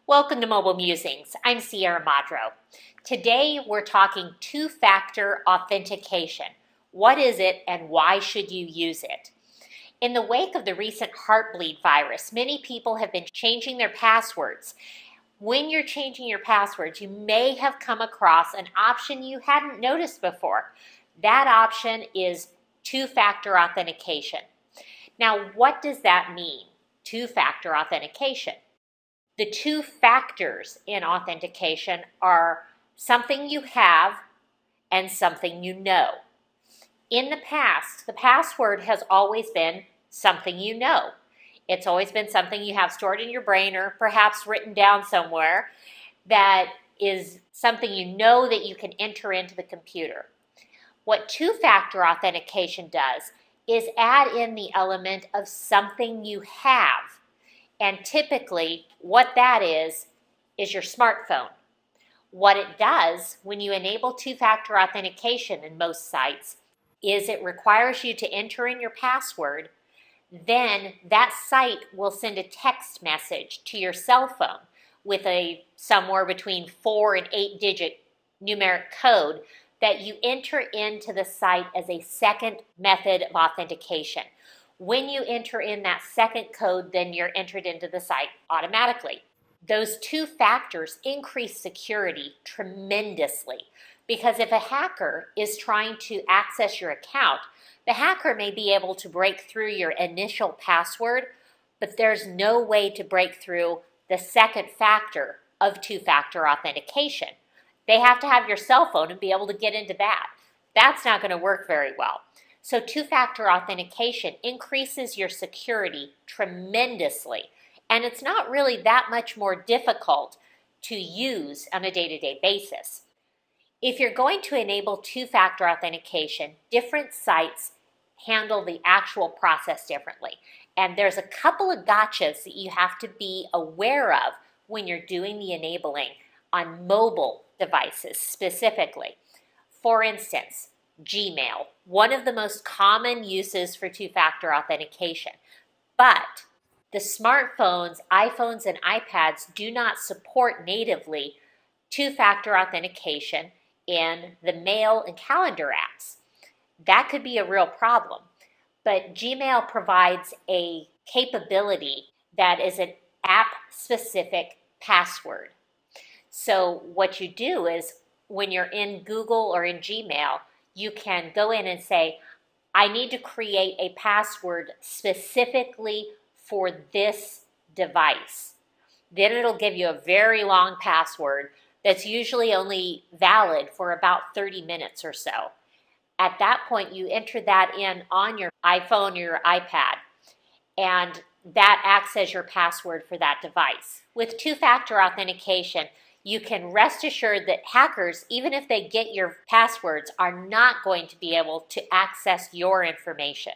Welcome to Mobile Musings. I'm Sierra Modro. Today we're talking two-factor authentication. What is it and why should you use it? In the wake of the recent heartbleed virus, many people have been changing their passwords. When you're changing your passwords, you may have come across an option you hadn't noticed before. That option is two-factor authentication. Now, what does that mean, two-factor authentication? The two factors in authentication are something you have and something you know. In the past, the password has always been something you know. It's always been something you have stored in your brain or perhaps written down somewhere that is something you know that you can enter into the computer. What two-factor authentication does is add in the element of something you have. And typically, what that is your smartphone. What it does when you enable two-factor authentication in most sites is it requires you to enter in your password. Then that site will send a text message to your cell phone with a somewhere between 4 and 8-digit numeric code that you enter into the site as a second method of authentication. When you enter in that second code, then you're entered into the site automatically. Those two factors increase security tremendously because if a hacker is trying to access your account, the hacker may be able to break through your initial password, but there's no way to break through the second factor of two-factor authentication. They have to have your cell phone and be able to get into that. That's not going to work very well. So two-factor authentication increases your security tremendously, and it's not really that much more difficult to use on a day-to-day basis. If you're going to enable two-factor authentication, different sites handle the actual process differently. And there's a couple of gotchas that you have to be aware of when you're doing the enabling on mobile devices specifically. For instance, Gmail, one of the most common uses for two-factor authentication. But the smartphones, iPhones, and iPads do not support natively two-factor authentication in the mail and calendar apps. That could be a real problem. But Gmail provides a capability that is an app-specific password. So what you do is when you're in Google or in Gmail, you can go in and say, I need to create a password specifically for this device. Then it'll give you a very long password that's usually only valid for about 30 minutes or so. At that point, you enter that in on your iPhone or your iPad, and that acts as your password for that device. With two-factor authentication, you can rest assured that hackers, even if they get your passwords, are not going to be able to access your information.